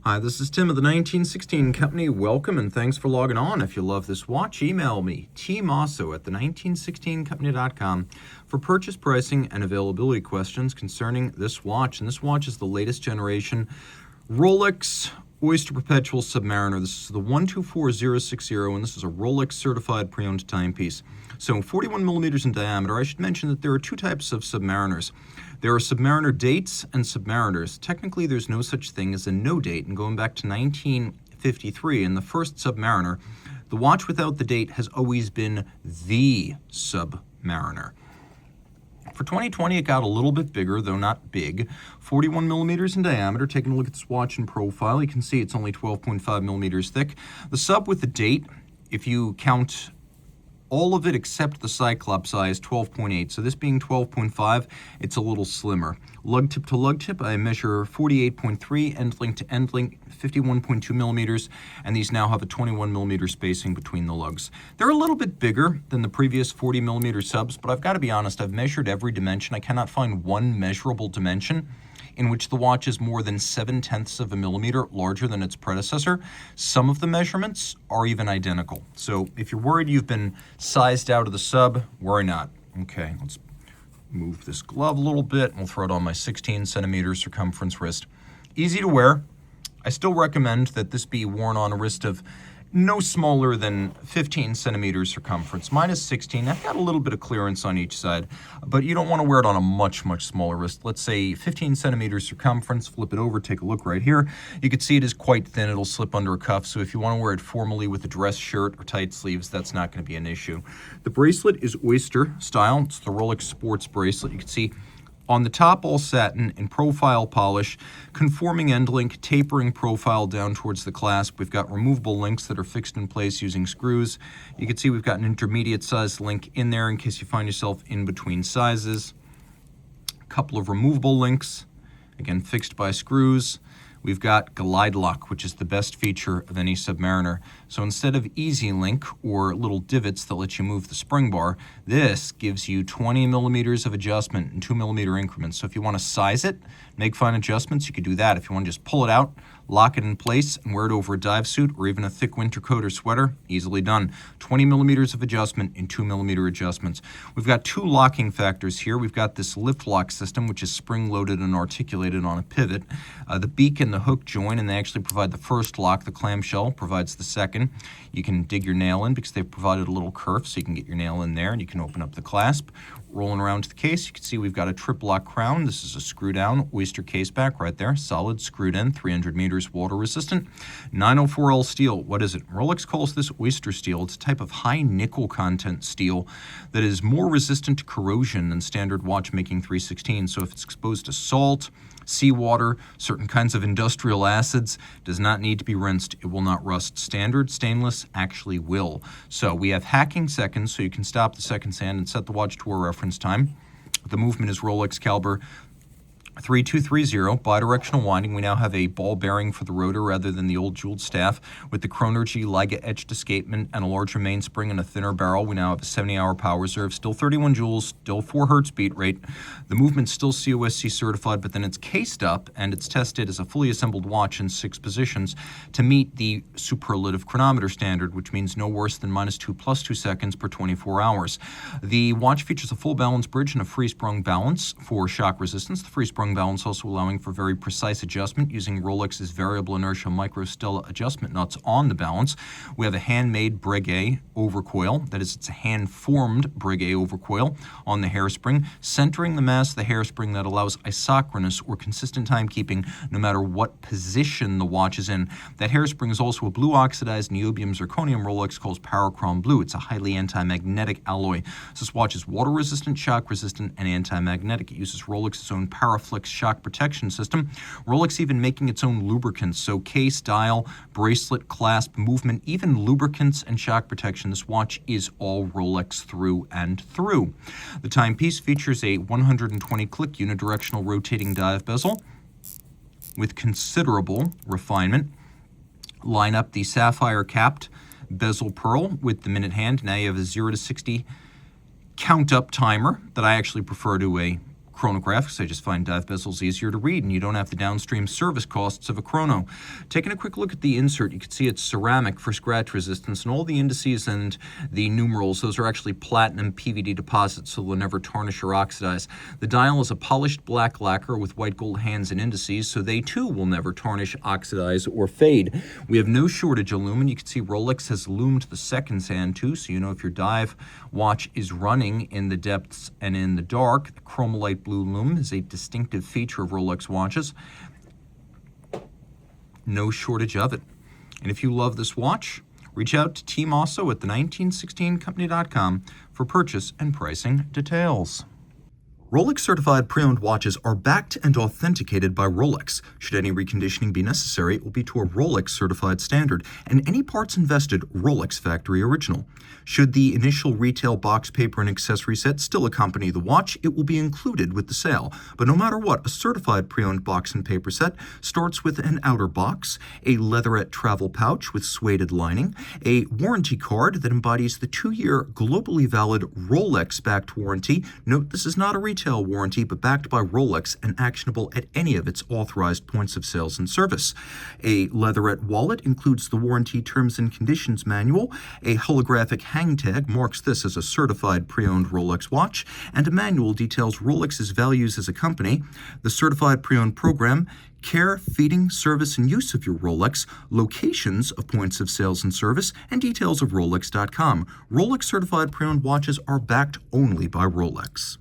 Hi, this is Tim of the 1916 Company. Welcome and thanks for logging on. If you love this watch, email me, Team Mosso at the1916company.com for purchase pricing and availability questions concerning this watch. And this watch is the latest generation Rolex Oyster Perpetual Submariner. This is the 124060, and this is a Rolex Certified Pre-Owned timepiece. So 41 millimeters in diameter. I should mention that there are two types of Submariners. There are Submariner dates and Submariners. Technically, there's no such thing as a no date, and going back to 1953, in the first Submariner, the watch without the date has always been the Submariner. For 2020, it got a little bit bigger, though not big. 41 millimeters in diameter. Taking a look at this watch in profile, you can see it's only 12.5 millimeters thick. The sub with the date, if you count all of it except the Cyclops eye, is 12.8. So this being 12.5, it's a little slimmer. Lug tip to lug tip, I measure 48.3, end link to end link, 51.2 millimeters, and these now have a 21 millimeter spacing between the lugs. They're a little bit bigger than the previous 40 millimeter subs, but I've got to be honest, I've measured every dimension. I cannot find one measurable dimension in which the watch is more than 0.7 of a millimeter larger than its predecessor. Some of the measurements are even identical. So if you're worried you've been sized out of the sub, worry not. Okay, let's move this glove a little bit, and we'll throw it on my 16 centimeter circumference wrist. Easy to wear. I still recommend that this be worn on a wrist of no smaller than 15 centimeters circumference. Mine is 16. I've got a little bit of clearance on each side, but you don't want to wear it on a much smaller wrist. Let's say 15 centimeters circumference. Flip it over, take a look right here. You can see it is quite thin. It'll slip under a cuff, so if you want to wear it formally with a dress shirt or tight sleeves, that's not going to be an issue. The bracelet is Oyster style. It's the Rolex Sports bracelet. You can see on the top, all satin in profile polish, conforming end link, tapering profile down towards the clasp. We've got removable links that are fixed in place using screws. You can see we've got an intermediate size link in there in case you find yourself in between sizes. A couple of removable links, again fixed by screws. We've got glide lock, which is the best feature of any Submariner. So instead of easy link or little divots that let you move the spring bar, this gives you 20 millimeters of adjustment in 2 millimeter increments. So if you want to size it, make fine adjustments, you could do that. If you want to just pull it out, lock it in place, and wear it over a dive suit or even a thick winter coat or sweater, easily done. 20 millimeters of adjustment in 2 millimeter adjustments. We've got two locking factors here. We've got this lift lock system, which is spring-loaded and articulated on a pivot. The beak and the hook join, and they actually provide the first lock. The clamshell provides the second. You can dig your nail in because they've provided a little kerf, so you can get your nail in there, and you can open up the clasp. Rolling around to the case, you can see we've got a trip lock crown. This is a screw-down Oyster case back right there, solid, screwed in, 300 meters, water resistant. 904L steel, what is it? Rolex calls this Oyster steel. It's a type of high nickel content steel that is more resistant to corrosion than standard watchmaking 316. So if it's exposed to salt, seawater, certain kinds of industrial acids, does not need to be rinsed. It will not rust. Standard stainless actually will. So we have hacking seconds, so you can stop the seconds hand and set the watch to a reference time. The movement is Rolex caliber 3230, bidirectional winding. We now have a ball bearing for the rotor rather than the old jeweled staff. With the Chronergy Liga etched escapement and a larger mainspring and a thinner barrel, we now have a 70-hour power reserve, still 31 joules, still 4 hertz beat rate. The movement's still COSC certified, but then it's cased up and it's tested as a fully assembled watch in 6 positions to meet the superlative chronometer standard, which means no worse than -2 + 2 seconds per 24 hours. The watch features a full balance bridge and a free-sprung balance for shock resistance. The free-sprung balance also allowing for very precise adjustment using Rolex's variable inertia microstella adjustment nuts on the balance. We have a handmade Breguet overcoil. That is, it's a hand-formed Breguet overcoil on the hairspring, centering the mass of the hairspring that allows isochronous or consistent timekeeping no matter what position the watch is in. That hairspring is also a blue oxidized niobium zirconium Rolex calls cerachrom blue. It's a highly anti-magnetic alloy. So this watch is water resistant, shock resistant, and anti-magnetic. It uses Rolex's own Paraflex shock protection system. Rolex even making its own lubricants, so case, dial, bracelet, clasp, movement, even lubricants and shock protection. This watch is all Rolex through and through. The timepiece features a 120-click unidirectional rotating dive bezel with considerable refinement. Line up the sapphire capped bezel pearl with the minute hand. Now you have a 0 to 60 count up timer that I actually prefer to a Chronographics, I just find dive bezels easier to read, and you don't have the downstream service costs of a chrono. Taking a quick look at the insert, you can see it's ceramic for scratch resistance, and all the indices and the numerals, those are actually platinum PVD deposits, so they'll never tarnish or oxidize. The dial is a polished black lacquer with white gold hands and indices, so they too will never tarnish, oxidize, or fade. We have no shortage of lumen. You can see Rolex has lumed the seconds hand too, so you know if your dive watch is running in the depths and in the dark. The chromolite blue lumen is a distinctive feature of Rolex watches. No shortage of it. And if you love this watch, reach out to Team Mosso at the1916company.com for purchase and pricing details. Rolex Certified Pre-Owned watches are backed and authenticated by Rolex. Should any reconditioning be necessary, it will be to a Rolex Certified standard, and any parts invested, Rolex Factory Original. Should the initial retail box, paper, and accessory set still accompany the watch, it will be included with the sale. But no matter what, a Certified Pre-Owned box and paper set starts with an outer box, a leatherette travel pouch with suede lining, a warranty card that embodies the 2-year globally valid Rolex-backed warranty. Note, this is not a retail warranty, but backed by Rolex and actionable at any of its authorized points of sales and service. A leatherette wallet includes the warranty terms and conditions manual. A holographic hang tag marks this as a certified pre-owned Rolex watch, and a manual details Rolex's values as a company. The certified pre-owned program, care, feeding, service, and use of your Rolex, locations of points of sales and service, and details of Rolex.com. Rolex certified pre-owned watches are backed only by Rolex.